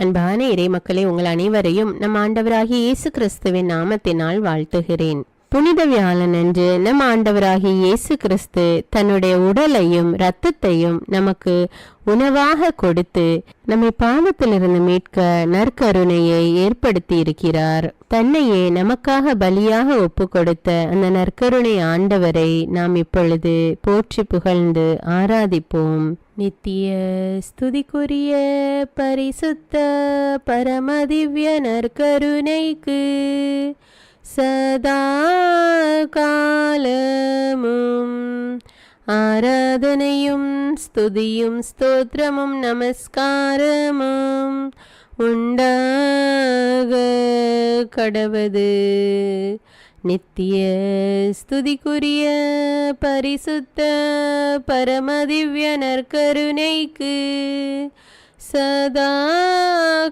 அன்பான இறை மக்களே, உங்கள் அனைவரையும் நம் ஆண்டவராகிய இயேசு கிறிஸ்துவின் நாமத்தினால் வாழ்த்துகிறேன். புனித வியாழன் அன்று நம் ஆண்டவராகிய இயேசு கிறிஸ்து தன்னுடைய உடலையும் இரத்தத்தையும் நமக்கு உணவாக கொடுத்து நம்மை பாவத்திலிருந்து மீட்க நற்கருணையை ஏற்படுத்தி இருக்கிறார். தன்னையே நமக்காக பலியாக ஒப்பு கொடுத்த அந்த நற்கருணை ஆண்டவரை நாம் இப்பொழுது போற்றி புகழ்ந்து ஆராதிப்போம். நித்திய ஸ்துதிக்குரிய பரிசுத்த பரமதிவ்ய நற்கருணைக்கு சதா காலமும் ஆராதனையும் ஸ்துதியும் ஸ்தோத்திரமும் நமஸ்காரமும் உண்டாக கடவது. நித்திய ஸ்துதிக்குரிய பரிசுத்த பரமதிவ்ய நற்கருணைக்கு சதா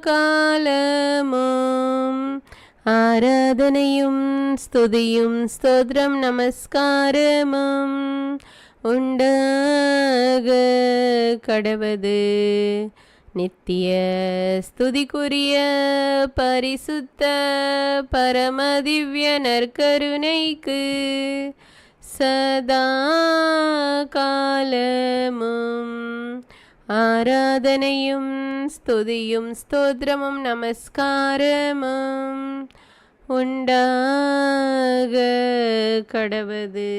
காலமும் ஆராதனையும் ஸ்துதியும் ஸ்தோத்திரம் நமஸ்காரமும் உண்டாக கடவது. நித்திய ஸ்துதிக்குரிய பரிசுத்த பரமதிவ்ய நற்கருணைக்கு சதா காலமும் ஆராதனையும் ஸ்துதியும் ஸ்தோத்திரமும் நமஸ்காரமும் உண்டாக கடவது.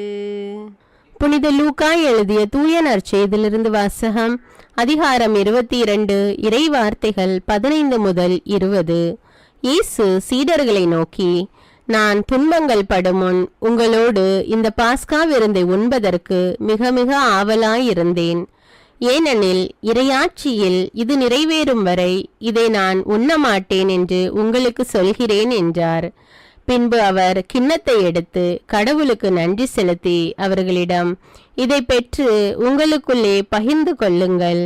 புனித லூக்கா எழுதிய தூய நற்செய்தியிலிருந்து வாசகம். அதிகாரம் 22, இறை வார்த்தைகள் 15 முதல் 20. இயேசு சீடர்களை நோக்கி, நான் துன்பங்கள் படுமுன் உங்களோடு இந்த பாஸ்கா விருந்தை உண்பதற்கு மிக மிக ஆவலாயிருந்தேன். ஏனெனில் இறையாட்சியில் இது நிறைவேறும் வரை இதை நான் உண்ணமாட்டேன் என்று உங்களுக்கு சொல்கிறேன் என்றார். பின்பு அவர் கிண்ணத்தை எடுத்து கடவுளுக்கு நன்றி செலுத்தி அவர்களிடம், இதை பெற்று உங்களுக்குள்ளே பகிர்ந்து கொள்ளுங்கள்.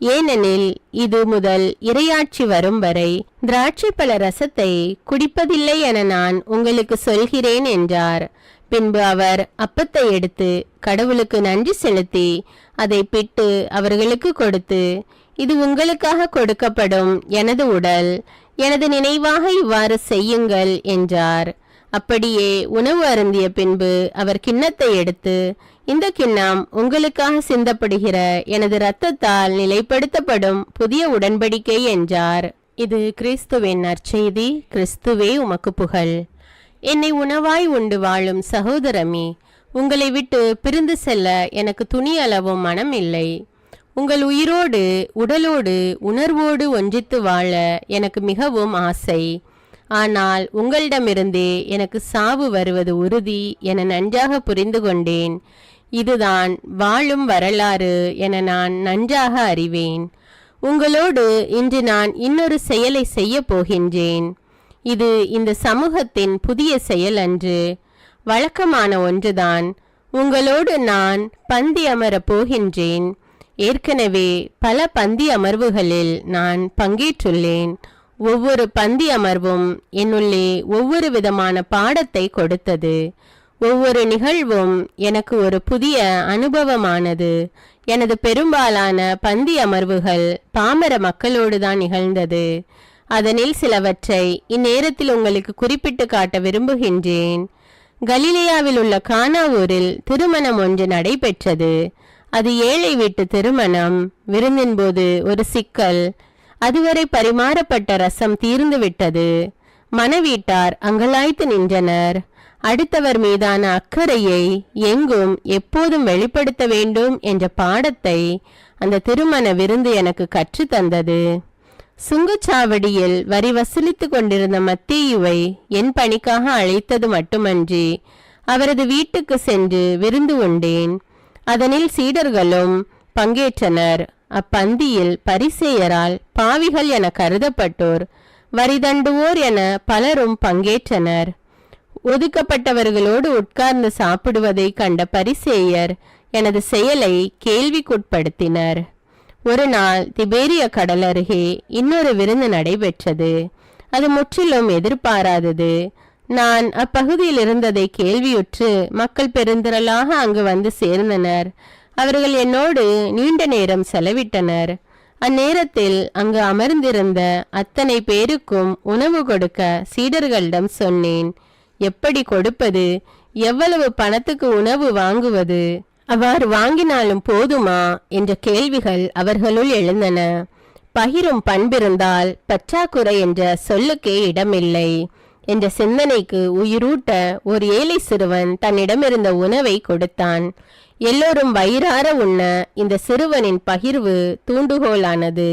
ஏனெனில் இது முதல் இறையாட்சி வரும் வரை திராட்சை பழ ரசத்தை குடிப்பதில்லை என நான் உங்களுக்கு சொல்கிறேன் என்றார். பின்பு அவர் அப்பத்தை எடுத்து கடவுளுக்கு நன்றி செலுத்தி அதை பிட்டு அவர்களுக்கு கொடுத்து, இது உங்களுக்காக கொடுக்கப்படும் எனது உடல், எனது நினைவாக இவ்வாறு செய்யுங்கள் என்றார். அப்படியே உணவு அருந்திய பின்பு அவர் கிண்ணத்தை எடுத்து, இந்த கிண்ணம் உங்களுக்காக சிந்தப்படுகிற எனது இரத்தத்தால் நிலைப்படுத்தப்படும் புதிய உடன்படிக்கை என்றார். இது கிறிஸ்துவின் நற்செய்தி. கிறிஸ்துவே உமக்கு புகழ். என்னை உணவாய் உண்டு வாழும் சகோதரமே, உங்களை விட்டு பிரிந்து செல்ல எனக்கு துணி அளவும் மனம் இல்லை. உங்கள் உயிரோடு உடலோடு உணர்வோடு ஒன்றித்து வாழ எனக்கு மிகவும் ஆசை. ஆனால் உங்களிடமிருந்தே எனக்கு சாவு வருவது உறுதி என நன்றாக புரிந்து கொண்டேன். இதுதான் வாழும் வரலாறு என நான் நன்றாக அறிவேன். உங்களோடு இன்று நான் இன்னொரு செயலை செய்ய போகின்றேன். இது இந்த சமூகத்தின் புதிய செயல் அன்று, வழக்கமான ஒன்றுதான். உங்களோடு நான் பந்தி அமரப் போகின்றேன். ஏற்கனவே பல பந்தி அமர்வுகளில் நான் பங்கேற்றுள்ளேன். ஒவ்வொரு பந்தி அமர்வும் என்னுள்ளே ஒவ்வொரு விதமான பாடத்தை கொடுத்தது. ஒவ்வொரு நிகழ்வும் எனக்கு ஒரு புதிய அனுபவமானது. எனது பெரும்பாலான பந்தி அமர்வுகள் பாமர மக்களோடு தான் நிகழ்ந்தது. அதனில் சிலவற்றை இந்நேரத்தில் உங்களுக்கு குறிப்பிட்டு காட்ட விரும்புகின்றேன். கலிலேயாவில் உள்ள கானா ஊரில் திருமணம் ஒன்று நடைபெற்றது. அது ஏழை வீட்டு திருமணம். விருந்தின் போது ஒரு சிக்கல். அதுவரை பரிமாறப்பட்ட ரசம் தீர்ந்து விட்டது. மணவீட்டார் அங்கலாய்த்து நின்றனர். அடுத்தவர் மீதான அக்கறையை எங்கும் எப்போதும் வெளிப்படுத்த வேண்டும் என்ற பாடத்தை அந்த திருமண விருந்து எனக்கு கற்றுத்தந்தது. சுங்கச்சாவடியில் வரி வசூலித்து கொண்டிருந்த மத்தேயுவை என் பணிக்காக அழைத்தது மட்டுமன்றி அவரது வீட்டுக்கு சென்று விருந்து உண்டேன். அதனில் சீடர்களும் பங்கேற்றனர். அப்பந்தியில் பரிசேயரால் பாவிகள் என கருதப்பட்டோர், வரி தண்டுவோர் என பலரும் பங்கேற்றனர். ஒதுக்கப்பட்டவர்களோடு உட்கார்ந்து சாப்பிடுவதை கண்ட பரிசேயர் எனது செயலை கேள்விக்குட்படுத்தினர். ஒரு நாள் திபேரிய கடல் அருகே இன்னொரு விருந்து நடைபெற்றது. அது முற்றிலும் எதிர்பாராதது. நான் அப்பகுதியில் இருந்ததை கேள்வியுற்று மக்கள் பெருந்திரளாக அங்கு வந்து சேர்ந்தனர். அவர்கள் என்னோடு நீண்ட நேரம் செலவிட்டனர். அந்நேரத்தில் அங்கு அமர்ந்திருந்த அத்தனை பேருக்கும் உணவு கொடுக்க சீடர்களிடம் சொன்னேன். எப்படி கொடுப்பது? எவ்வளவு பணத்துக்கு உணவு வாங்குவது? அவ்வாறு வாங்கினாலும் போதுமா என்ற கேள்விகள் அவர்களுள் எழுந்தன. பகிரும் பண்பிருந்தால் பற்றாக்குறை என்ற சொல்லுக்கே இடமில்லை என்ற சிந்தனைக்கு உயிரூட்ட ஒரு ஏழை சிறுவன் தன்னிடமிருந்த உணவை கொடுத்தான். எல்லோரும் வயிறார உண்ண இந்த சிறுவனின் பகிர்வு தூண்டுகோலானது.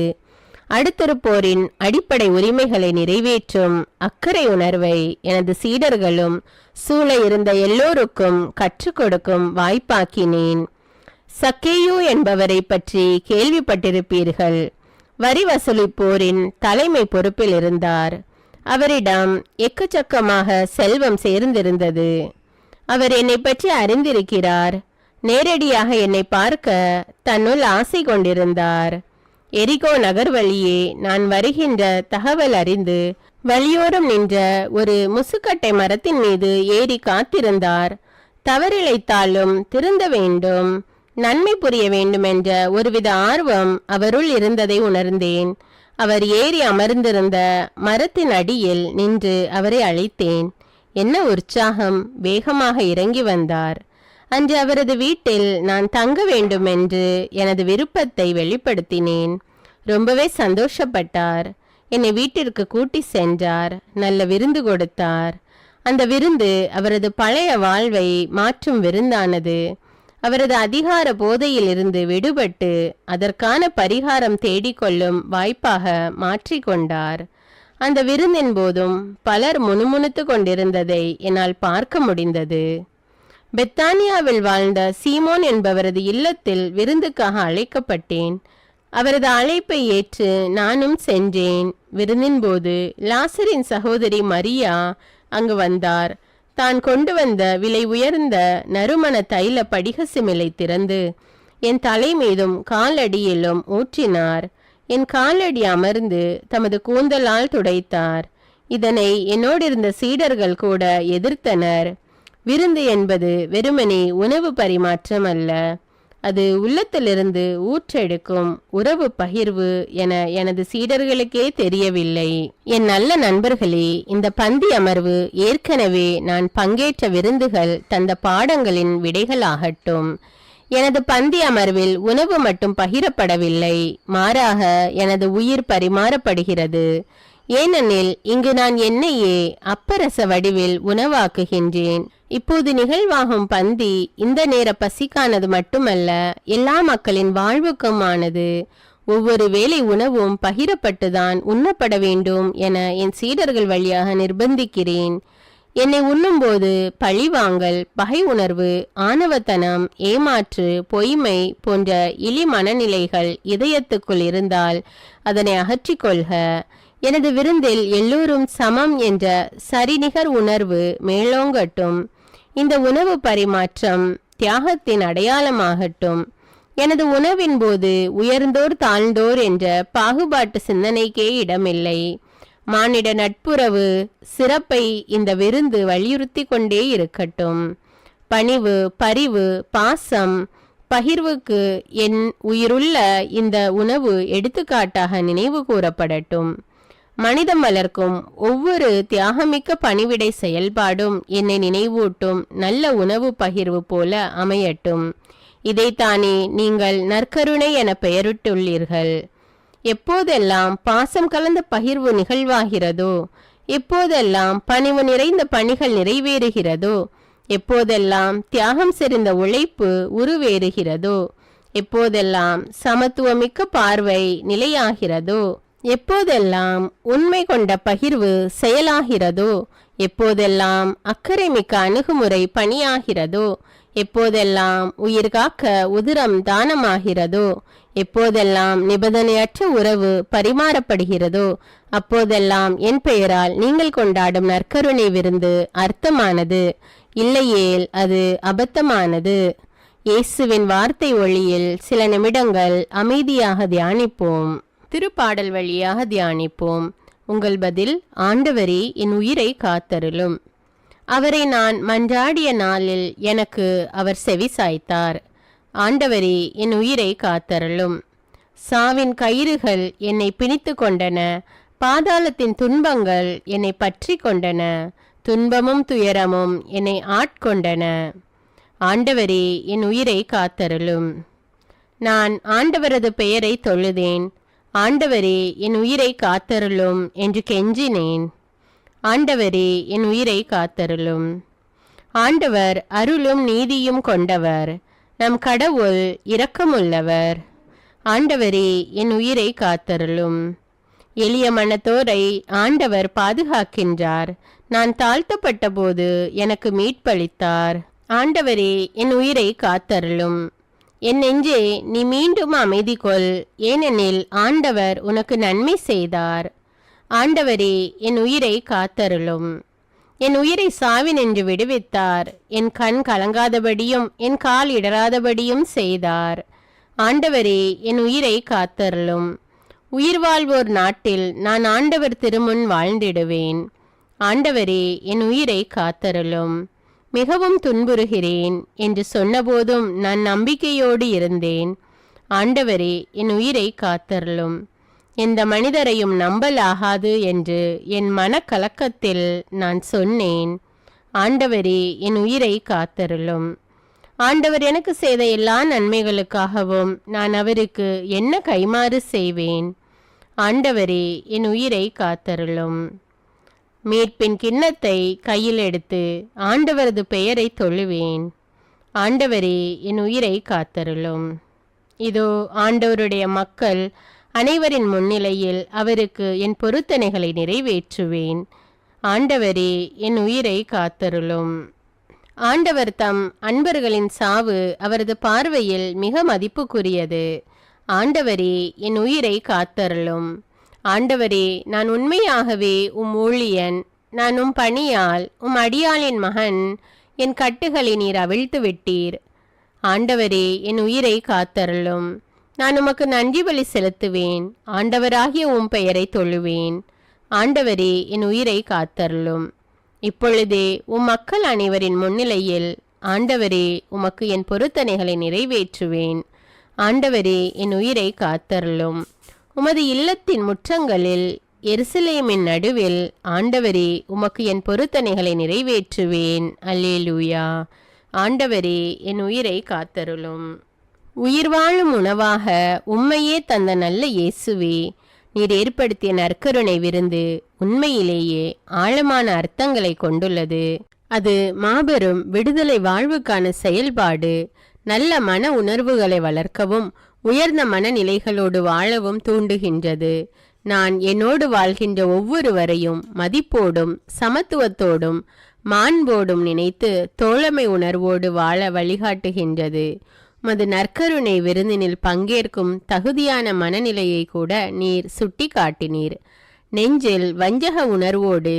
அடுத்திருப்போரின் அடிப்படை உரிமைகளை நிறைவேற்றும் அக்கறை உணர்வை எனது சீடர்களும் சூழ இருந்த எல்லோருக்கும் கற்றுக் கொடுக்கும் வாய்ப்பாக்கினேன். சக்கேயு என்பவரை பற்றி கேள்விப்பட்டிருப்பீர்கள். வரி வசூலிப்போரின் தலைமை பொறுப்பில் இருந்தார். அவரிடம் எக்கச்சக்கமாக செல்வம் சேர்ந்திருந்தது. அவர் என்னை பற்றி அறிந்திருக்கிறார். நேரடியாக என்னை பார்க்க தன்னுள் ஆசை கொண்டிருந்தார். எரிகோ நகர் வழியே நான் வருகின்ற தகவல் அறிந்து வழியோரம் நின்ற ஒரு முசுக்கட்டை மரத்தின் மீது ஏறி காத்திருந்தார். தவறிழைத்தாலும் திருந்த வேண்டும், நன்மை புரிய வேண்டும் என்ற ஒருவித ஆர்வம் அவருள் இருந்ததை உணர்ந்தேன். அவர் ஏறி அமர்ந்திருந்த மரத்தின் அடியில் நின்று அவரை அழைத்தேன். என்ன உற்சாகம்! வேகமாக இறங்கி வந்தார். அன்று அவரது வீட்டில் நான் தங்க வேண்டும் என்று எனது விருப்பத்தை வெளிப்படுத்தினேன். ரொம்பவே சந்தோஷப்பட்டார். என்னை வீட்டிற்கு கூட்டி சென்றார். நல்ல விருந்து கொடுத்தார். அந்த விருந்து அவரது பழைய வாழ்வை மாற்றும் விருந்தானது. அவரது அதிகார போதையில் இருந்து விடுபட்டு அதற்கான பரிகாரம் தேடிக்கொள்ளும் வாய்ப்பாக மாற்றிக்கொண்டார். அந்த விருந்தின் போதும் பலர் முணுமுணுத்து கொண்டிருந்ததை என்னால் பார்க்க முடிந்தது. பெத்தானியாவில் வாழ்ந்த சீமோன் என்பவரது இல்லத்தில் விருந்துக்காக அழைக்கப்பட்டேன். அவரது அழைப்பை ஏற்று நானும் சென்றேன். விருந்தின் போது லாசரின் சகோதரி மரியா அங்கு வந்தார். தான் கொண்டு வந்த விலை உயர்ந்த நறுமண தைல படிக சிமிலை திறந்து என் தலை மீதும் காலடியிலும் ஊற்றினார். என் காலடி அமர்ந்து தமது கூந்தலால் துடைத்தார். இதனை என்னோடிருந்த சீடர்கள் கூட எதிர்த்தனர். விருந்து என்பது வெறுமனே உணவு பரிமாற்றம் அல்ல, அது உள்ளத்திலிருந்து ஊற்றெடுக்கும் உறவு பகிர்வு என எனது சீடர்களுக்கே தெரியவில்லை. என் நல்ல நண்பர்களே, இந்த பந்தி அமர்வு ஏற்கனவே நான் பங்கேற்ற விருந்துகள் தந்த பாடங்களின் விடைகளாகட்டும். எனது பந்தி அமர்வில் உணவு மட்டும் பகிரப்படவில்லை, மாறாக எனது உயிர் பரிமாறப்படுகிறது. ஏனெனில் இங்கு நான் என்னையே அப்பரச வடிவில் உணவாக்குகின்றேன். இப்போது நிகழ்வாகும் பந்தி இந்த நேர பசிக்கானது மட்டுமல்ல, எல்லா மக்களின் வாழ்வுக்குமானது. ஒவ்வொரு வேளை உணவும் பகிரப்பட்டுதான் உண்ணப்பட வேண்டும் என என் சீடர்கள் வழியாக நிர்பந்திக்கிறேன். என்னை உண்ணும்போது பழிவாங்கல், பகை உணர்வு, ஆணவத்தனம், ஏமாற்று, பொய்மை போன்ற இழி மனநிலைகள் இதயத்துக்குள் இருந்தால் அதனை அகற்றிக்கொள்க. எனது விருந்தில் எல்லோரும் சமம் என்ற சரிநிகர் உணர்வு மேலோங்கட்டும். இந்த உணவு பரிமாற்றம் தியாகத்தின் அடையாளமாகட்டும். எனது உணவின் போது உயர்ந்தோர் தாழ்ந்தோர் என்ற பாகுபாட்டு சிந்தனைக்கே இடமில்லை. மானிட நட்புறவு சிறப்பை இந்த விருந்து வலியுறுத்தி கொண்டே இருக்கட்டும். பணிவு, பரிவு, பாசம், பகிர்வுக்கு என் உயிருள்ள இந்த உணவு எடுத்துக்காட்டாக நினைவு கூறப்படட்டும். மனிதம் வளர்க்கும் ஒவ்வொரு தியாகமிக்க பணிவிடை செயல்பாடும் என்னை நினைவூட்டும் நல்ல உணவு பகிர்வு போல அமையட்டும். இதைத்தானே நீங்கள் நற்கருணை என பெயரிட்டுள்ளீர்கள். எப்போதெல்லாம் பாசம் கலந்த பகிர்வு நிகழ்வாகிறதோ, எப்போதெல்லாம் பணிவு நிறைந்த பணிகள் நிறைவேறுகிறதோ, எப்போதெல்லாம் தியாகம் செறிந்த உழைப்பு உருவேறுகிறதோ, எப்போதெல்லாம் சமத்துவமிக்க பார்வை நிலையாகிறதோ, எப்போதெல்லாம் உண்மை கொண்ட பகிர்வு செயலாகிறதோ, எப்போதெல்லாம் அக்கறை மிக்க அணுகுமுறை பணியாகிறதோ, எப்போதெல்லாம் உயிர் காக்க உதிரம் தானமாகிறதோ, எப்போதெல்லாம் நிபந்தனையற்ற உறவு பரிமாறப்படுகிறதோ, அப்போதெல்லாம் என் பெயரால் நீங்கள் கொண்டாடும் நற்கருணை விருந்து அர்த்தமானது, இல்லையேல் அது அபத்தமானது. இயேசுவின் வார்த்தை ஒளியில் சில நிமிடங்கள் அமைதியாக தியானிப்போம். திருப்பாடல் வழியாக தியானிப்போம். உங்கள் பதில்: ஆண்டவரே, என் உயிரை காத்தருளும். அவரை நான் மன்றாடிய நாளில் எனக்கு அவர் செவி சாய்த்தார். ஆண்டவரே, என் உயிரை காத்தருளும். சாவின் கயிறுகள் என்னை பிணித்து கொண்டன, பாதாளத்தின் துன்பங்கள் என்னை பற்றி கொண்டன, துன்பமும் துயரமும் என்னை ஆட்கொண்டன. ஆண்டவரே, என் உயிரை காத்தருளும். நான் ஆண்டவரது பெயரை தொழுதேன். ஆண்டவரே, என் உயிரை காத்தருளும் என்று கெஞ்சினேன். ஆண்டவரே, என் உயிரை காத்தருளும். ஆண்டவர் அருளும் நீதியும் கொண்டவர், நம் கடவுள் இரக்கமுள்ளவர். ஆண்டவரே, என் உயிரை காத்தருளும். எளிய மனத்தோரை ஆண்டவர் பாதுகாக்கின்றார். நான் தாழ்த்தப்பட்ட போது எனக்கு மீட்பளித்தார். ஆண்டவரே, என் உயிரை காத்தருளும். என் நெஞ்சே, நீ மீண்டும் அமைதி கொள், ஏனெனில் ஆண்டவர் உனக்கு நன்மை செய்தார். ஆண்டவரே, என் உயிரை காத்தருளும். என் உயிரை சாவினின்று விடுவித்தார். என் கண் கலங்காதபடியும் என் கால் இடராதபடியும் செய்தார். ஆண்டவரே, என் உயிரை காத்தருளும். உயிர் வாழ்வோர் நாட்டில் நான் ஆண்டவர் திருமுன் வாழ்ந்திடுவேன். ஆண்டவரே, என் உயிரை காத்தருளும். மிகவும் துன்புறுகிறேன் என்று சொன்னபோதும் நான் நம்பிக்கையோடு இருந்தேன். ஆண்டவரே, என் உயிரை காத்தருளும். எந்த மனிதரையும் நம்பலாகாது என்று என் மனக்கலக்கத்தில் நான் சொன்னேன். ஆண்டவரே, என் உயிரை காத்தருளும். ஆண்டவர் எனக்கு செய்த எல்லா நன்மைகளுக்காகவும் நான் அவருக்கு என்ன கைமாறு செய்வேன்? ஆண்டவரே, என் உயிரை காத்தருளும். மீட்பின் கிண்ணத்தை கையில் எடுத்து ஆண்டவரது பெயரை தொழுவேன். ஆண்டவரே, என் உயிரை காத்தருளும். இதோ ஆண்டவருடைய மக்கள் அனைவரின் முன்னிலையில் அவருக்கு என் பொருத்தனைகளை நிறைவேற்றுவேன். ஆண்டவரே, என் உயிரை காத்தருளும். ஆண்டவர் தம் அன்பர்களின் சாவு அவரது பார்வையில் மிக மதிப்புக்குரியது. ஆண்டவரே, என் உயிரை காத்தருளும். ஆண்டவரே, நான் உண்மையாகவே உம் ஊழியன். நான் உம் பணியால் உம் அடியாளின் மகன். என் கட்டுகளை நீர் அவிழ்த்து விட்டீர். ஆண்டவரே, என் உயிரை காத்தருளும். நான் உமக்கு நன்றி பலி செலுத்துவேன். ஆண்டவராகிய உம் பெயரை தொழுவேன். ஆண்டவரே, என் உயிரை காத்தருளும். இப்பொழுதே உம் மக்கள் அனைவரின் முன்னிலையில் ஆண்டவரே, உமக்கு என் பொருத்தனைகளை நிறைவேற்றுவேன். ஆண்டவரே, என் உயிரை காத்தருளும். உமது இல்லத்தின் முற்றங்களில் எருசலேமின் நடுவில் ஆண்டவரே, உமக்கு என் பொருத்தனைகளை நிறைவேற்றுவேன். அல்லேலூயா. ஆண்டவரே, என் உயிரை காத்தருளும். உயிர் வாழும் உணவாக உம்மையே தந்த நல்ல இயேசுவே, நீர் ஏற்படுத்திய நற்கருணை விருந்து உண்மையிலேயே ஆழமான அர்த்தங்களை கொண்டுள்ளது. அது மாபெரும் விடுதலை வாழ்வுக்கான செயல்பாடு. நல்ல மன உணர்வுகளை வளர்க்கவும் உயர்ந்த மனநிலைகளோடு வாழவும் தூண்டுகின்றது. நான் என்னோடு வாழ்கின்ற ஒவ்வொருவரையும் மதிப்போடும் சமத்துவத்தோடும் மாண்போடும் நினைத்து தோழமை உணர்வோடு வாழ வழிகாட்டுகின்றது. உமது நற்கருணை விருந்தினில் பங்கேற்கும் தகுதியான மனநிலையை கூட நீர் சுட்டி காட்டினீர். நெஞ்சில் வஞ்சக உணர்வோடு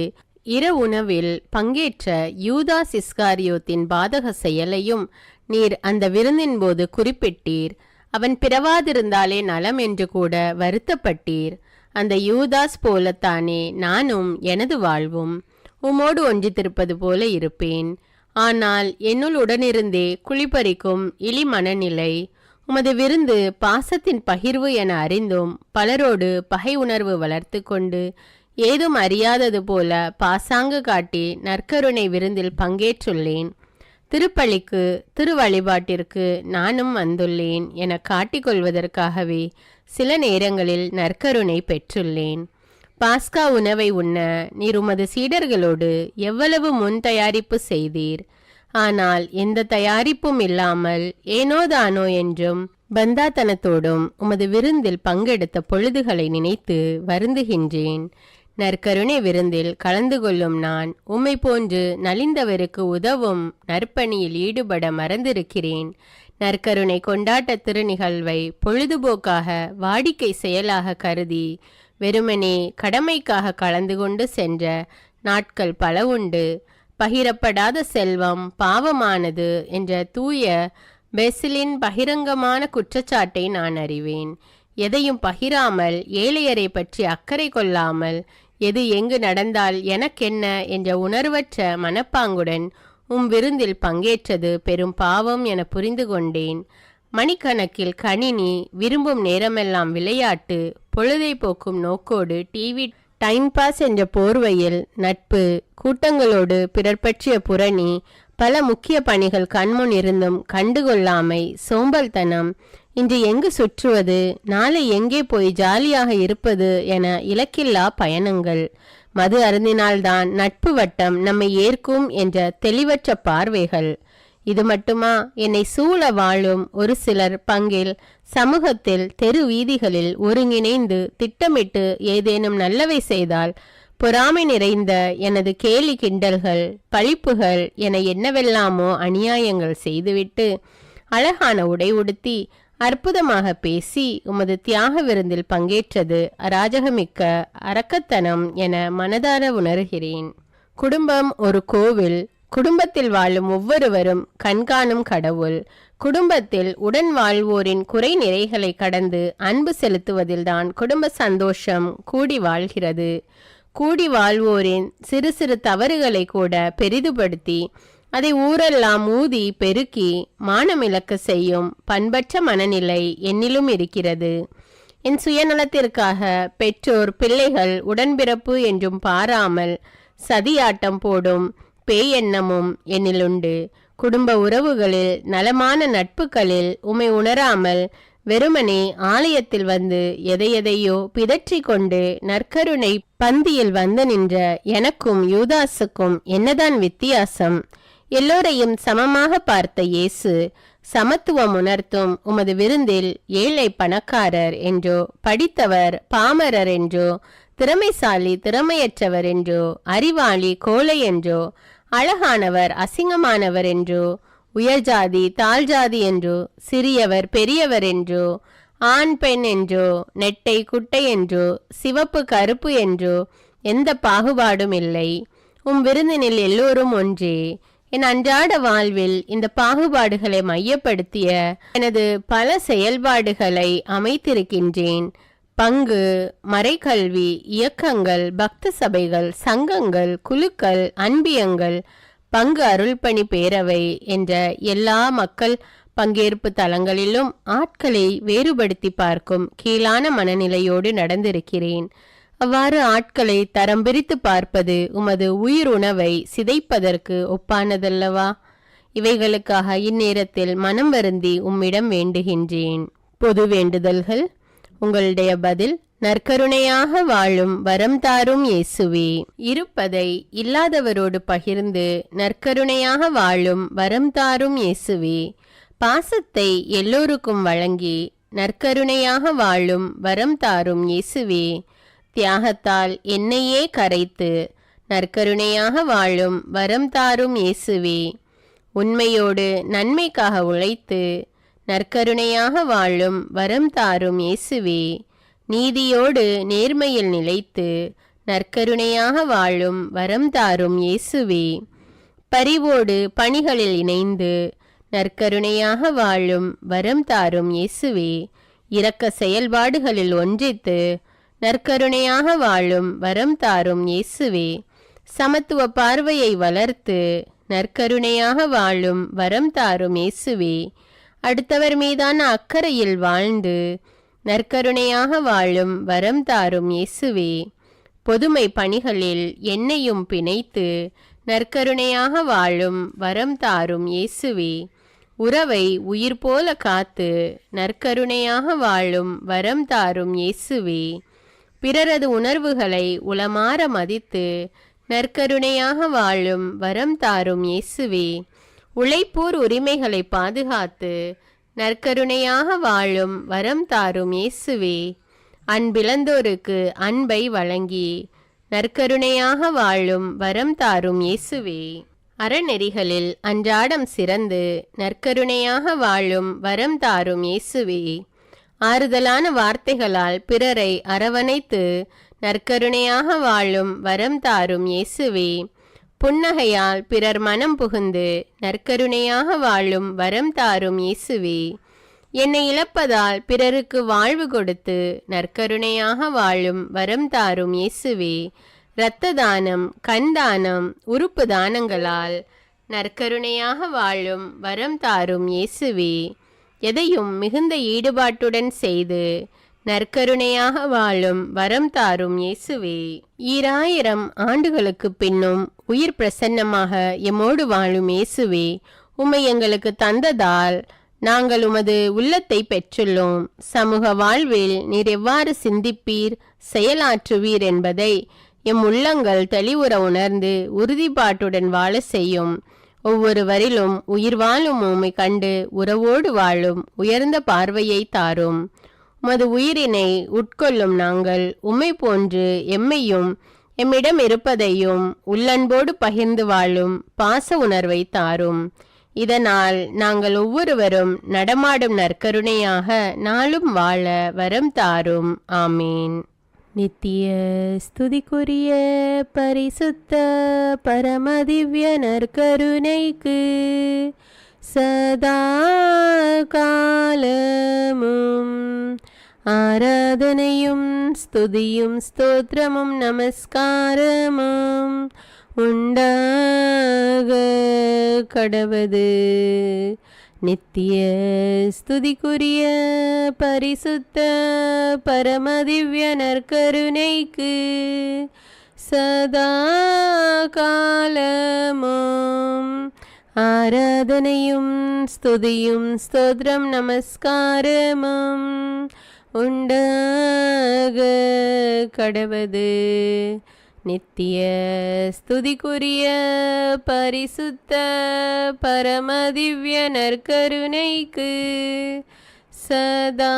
உணவில் பங்கேற்ற யூதாஸ் இஸ்காரியோத்தின் பாதக செயலையும் நீர் அந்த விருந்தின் போது குறிப்பிட்டீர். அவன் பிறவாதிருந்தாலே நலம் என்று கூட வருத்தப்பட்டீர். அந்த யூதாஸ் போலத்தானே நானும் எனது வாழ்வும் உமோடு ஒன்றித்திருப்பது போல இருப்பேன். ஆனால் என்னுள் உடனிருந்தே குளிப்பறிக்கும் இழி மனநிலை. உமது விருந்து பாசத்தின் பகிர்வு என அறிந்தும் பலரோடு பகை உணர்வு வளர்த்து கொண்டு ஏதும் அறியாதது போல பாசாங்கு காட்டி நற்கருணை விருந்தில் பங்கேற்றுள்ளேன். திருப்பலிக்கு திரு வழிபாட்டிற்கு நானும் வந்துள்ளேன் என காட்டிக்கொள்வதற்காகவே சில நேரங்களில் நற்கருணை பெற்றுள்ளேன். பாஸ்கா உணவை உண்ண நீர் உமது சீடர்களோடு எவ்வளவு முன் தயாரிப்பு செய்தீர். ஆனால் எந்த தயாரிப்பும் இல்லாமல் ஏனோதானோ என்றும் பந்தாத்தனத்தோடும் உமது விருந்தில் பங்கெடுத்த பொழுதுகளை நினைத்து வருந்துகின்றேன். நற்கருணை விருந்தில் கலந்து கொள்ளும் நான் உம்மை போன்று நலிந்தவருக்கு உதவும் நற்பணியில் ஈடுபட மறந்திருக்கிறேன். நற்கருணை கொண்டாட்ட திருநிகழ்வை பொழுதுபோக்காக வாடிக்கை செயலாக கருதி வெறுமனே கடமைக்காக கலந்து கொண்டு சென்ற நாட்கள் பல உண்டு. பகிரப்படாத செல்வம் பாவமானது என்ற தூய பெசிலின் பகிரங்கமான குற்றச்சாட்டை நான் அறிவேன். எதையும் பகிராமல் ஏழையரை பற்றி அக்கறை கொள்ளாமல் எது எங்கு நடந்தால் எனக்கென்ன என்ற உணர்வற்ற மனப்பாங்குடன் விருந்தில் பங்கேற்றது பெரும் பாவம் என புரிந்து கொண்டேன். மணிக்கணக்கில் கணினி, விரும்பும் நேரமெல்லாம் விளையாட்டு, பொழுதை போக்கும் நோக்கோடு டிவி, டைம் பாஸ் என்ற போர்வையில் நட்பு, கூட்டங்களோடு பிறர் பற்றிய புரணி, பல முக்கிய பணிகள் கண்முன் இருந்தும் கண்டுகொள்ளாமை, சோம்பல்தனம், இன்று எங்கு சுற்றுவது, நாளை எங்கே போய் ஜாலியாக இருப்பது என இலக்கில்லா பயணங்கள், மது அருந்தினால்தான் நட்பு வட்டம் நம்மை ஏற்கும் என்ற தெளிவற்ற பார்வைகள். இது மட்டுமா, என்னை சூழ வாழும் ஒரு சிலர் பங்கில் சமூகத்தில், தெரு வீதிகளில் ஒருங்கிணைந்து திட்டமிட்டு ஏதேனும் நல்லவை செய்தால் பொறாமை நிறைந்த எனது கேலி கிண்டல்கள், பழிப்புகள் என என்னவெல்லாமோ அநியாயங்கள் செய்துவிட்டு அழகான உடை உடுத்தி அற்புதமாக பேசி உமது தியாக விருந்தில் பங்கேற்றது அராஜகமிக்க அரக்கத்தனம் என மனதார உணர்கிறேன். குடும்பம் ஒரு கோவில். குடும்பத்தில் வாழும் ஒவ்வொருவரும் கண்காணும் கடவுள். குடும்பத்தில் உடன் வாழ்வோரின் குறை நிறைகளை கடந்து அன்பு செலுத்துவதில்தான் குடும்ப சந்தோஷம் கூடி வாழ்கிறது. கூடி வாழ்வோரின் சிறு சிறு தவறுகளை கூட பெரிதுபடுத்தி அதை ஊரெல்லாம் ஊதி பெருக்கி மானமிழக்க செய்யும் பண்பற்ற மனநிலை என்னிலும் இருக்கிறது. என் சுயநலத்திற்காக பெற்றோர் பிள்ளைகள் உடன்பிறப்பு என்றும் பாராமல் சதியாட்டம் போடும் பேயெண்ணமும் என்னிலுண்டு. குடும்ப உறவுகளில், நலமான நட்புகளில் உமை உணராமல் வெறுமனே ஆலயத்தில் வந்து எதையெதையோ பிதற்றி கொண்டு நற்கருணை பந்தியில் வந்து நின்ற எனக்கும் யூதாசுக்கும் என்னதான் வித்தியாசம்? எல்லோரையும் சமமாக பார்த்த இயேசு சமத்துவம் உணர்த்தும் உமது விருந்தில் ஏழை பணக்காரர் என்றோ, படித்தவர் பாமரர் என்றோ, திறமைசாலி திறமையற்றவர் என்றோ, அறிவாளி கோழை என்றோ, அழகானவர் அசிங்கமானவர் என்றோ, உயர்ஜாதி தாழ்ஜாதி என்றோ, சிறியவர் பெரியவர் என்றோ, ஆண் பெண் என்றோ, நெட்டை குட்டை என்றோ, சிவப்பு கருப்பு என்றோ எந்த பாகுபாடும் இல்லை. விருந்தினில் எல்லோரும் ஒன்றே. என் அன்றாட வாழ்வில் இந்த பாகுபாடுகளை மையப்படுத்திய எனது பல செயல்பாடுகளை அமைத்திருக்கின்றேன். பங்கு, மறைக்கல்வி, இயக்கங்கள், பக்த சபைகள், சங்கங்கள், குழுக்கள், அன்பியங்கள், பங்கு அருள்பணி பேரவை என்ற எல்லா மக்கள் பங்கேற்பு தளங்களிலும் ஆட்களை வேறுபடுத்தி பார்க்கும் கீழான மனநிலையோடு நடந்திருக்கிறேன். அவ்வாறு ஆட்களை தரம் பிரித்து பார்ப்பது உமது உயிர் உணவை சிதைப்பதற்கு ஒப்பானதல்லவா? இவைகளுக்காக இந்நேரத்தில் மனம் வருந்தி உம்மிடம் வேண்டுகின்றேன். பொது வேண்டுதல்கள். உங்களுடைய பதில்: நற்கருணையாக வாழும் வரம் தாரும் இயேசுவே. இருப்பதை இல்லாதவரோடு பகிர்ந்து நற்கருணையாக வாழும் வரம் தாரும் இயேசுவே. பாசத்தை எல்லோருக்கும் வழங்கி நற்கருணையாக வாழும் வரம் தாரும் இயேசுவே. தியாகத்தால் என்னையே கரைத்து நற்கருணையாக வாழும் வரம் தாரும் இயேசுவே. உண்மையோடு நன்மைக்காக உழைத்து நற்கருணையாக வாழும் வரம் தாரும் இயேசுவே. நீதியோடு நேர்மையில் நிலைத்து நற்கருணையாக வாழும் வரம் தாரும் இயேசுவே. பரிவோடு பணிகளில் இணைந்து நற்கருணையாக வாழும் வரம் தாரும் இயேசுவே. இரக்க செயல்பாடுகளில் ஒன்றித்து நற்கருணையாக வாழும் வரம் தாரும் இயேசுவே. சமத்துவ பார்வையை வளர்த்து நற்கருணையாக வாழும் வரம் தாரும் இயேசுவே. அடுத்தவர் மீதான அக்கறையில் வாழ்ந்து நற்கருணையாக வாழும் வரம் தாரும் இயேசுவே. பொதுமை பணிகளில் என்னையும் பிணைத்து நற்கருணையாக வாழும் வரம் தாரும் இயேசுவே. உறவை உயிர் போல காத்து நற்கருணையாக வாழும் வரம் தாரும் இயேசுவே. பிறரது உணர்வுகளை உளமாற மதித்து நற்கருணையாக வாழும் வரம் தாரும் இயேசுவே. உழைப்போர் உரிமைகளை பாதுகாத்து நற்கருணையாக வாழும் வரம் தாரும் இயேசுவே. அன்பிழந்தோருக்கு அன்பை வழங்கி நற்கருணையாக வாழும் வரம் தாரும் இயேசுவே. அறநெறிகளில் அன்றாடம் சிறந்து நற்கருணையாக வாழும் வரம் தாரும் இயேசுவே. ஆறுதலான வார்த்தைகளால் பிறரை அரவணைத்து நற்கருணையாக வாழும் வரம் தாரும் இயேசுவே. புன்னகையால் பிறர் மனம் புகுந்து நற்கருணையாக வாழும் வரம் தாரும் இயேசுவே. என்னை இழப்பதால் பிறருக்கு வாழ்வு கொடுத்து நற்கருணையாக வாழும் வரம் தாரும் இயேசுவே. இரத்த தானம், கண் தானம், உறுப்பு தானங்களால் நற்கருணையாக வாழும் வரம் தாரும் இயேசுவே. எதையும் மிகுந்த ஈடுபாட்டுடன் செய்து நற்கருணையாக வாழும் வரம் தாரும் இயேசுவே. 2000 ஆண்டுகளுக்கு பின்னும் உயிர் பிரசன்னமாக எம்மோடு வாழும் இயேசுவே, உம்மை எங்களுக்கு தந்ததால் நாங்கள் உமது உள்ளத்தை பெற்றுள்ளோம். சமூக வாழ்வில் நீர் எவ்வாறு சிந்திப்பீர், செயலாற்றுவீர் என்பதை எம் உள்ளங்கள் தெளிவுற உணர்ந்து உறுதிப்பாட்டுடன் வாழ செய்யும். ஒவ்வொருவரிலும் உயிர் வாழும் உம்மை கண்டு உறவோடு வாழும் உயர்ந்த பார்வையை தாரும். உமது உயிரினை உட்கொள்ளும் நாங்கள் உம்மை போன்று எம்மையும் எம்மிடம் இருப்பதையும் உள்ளன்போடு பகிர்ந்து வாழும் பாச உணர்வை தாரும். இதனால் நாங்கள் ஒவ்வொருவரும் நடமாடும் நற்கருணையாக நாளும் வாழ வரம் தாரும். ஆமீன். நித்திய ஸ்துதிக்குரிய பரிசுத்த பரமதிவ்ய நற்கருணைக்கு சதா காலமும் ஆராதனையும் ஸ்துதியும் ஸ்தோத்திரமும் நமஸ்காரமும் உண்டாக கடவது. நித்திய ஸ்துதிக்குரிய பரிசுத்த பரமதிவ்ய நற்கருணைக்கு சதா காலமும் ஆராதனையும் ஸ்துதியும் ஸ்தோத்திரம் நமஸ்காரமும் உண்டாக கடவது. நித்திய ஸ்துதிக்குரிய பரிசுத்த பரமதிவ்ய நற்கருணைக்கு சதா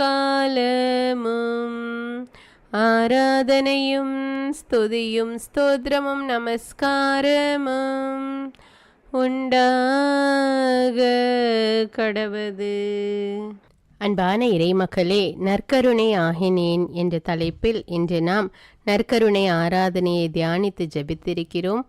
காலமும் ஆராதனையும் ஸ்துதியும் ஸ்தோத்திரமும் நமஸ்காரமும் உண்டாக கடவது. அன்பான இறைமக்களே, நற்கருணை ஆகினேன் என்ற தலைப்பில் இன்று நாம் நற்கருணை ஆராதனையை தியானித்து ஜெபித்திருக்கிறோம்.